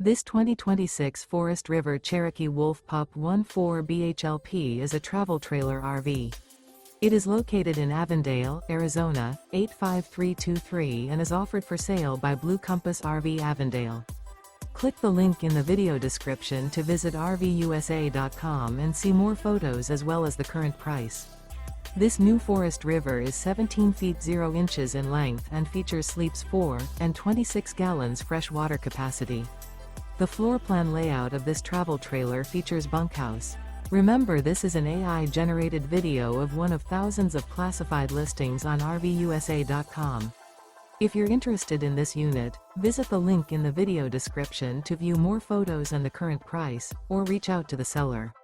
This 2026 Forest River Cherokee Wolf Pup 14 BHLP is a travel trailer RV. It is located in Avondale, Arizona, 85323 and is offered for sale by Blue Compass RV Avondale. Click the link in the video description to visit RVUSA.com and see more photos as well as the current price. This new Forest River is 17 feet 0 inches in length and features sleeps 4 and 26 gallons fresh water capacity. The floor plan layout of this travel trailer features bunkhouse. Remember, this is an AI-generated video of one of thousands of classified listings on RVUSA.com. If you're interested in this unit, visit the link in the video description to view more photos and the current price, or reach out to the seller.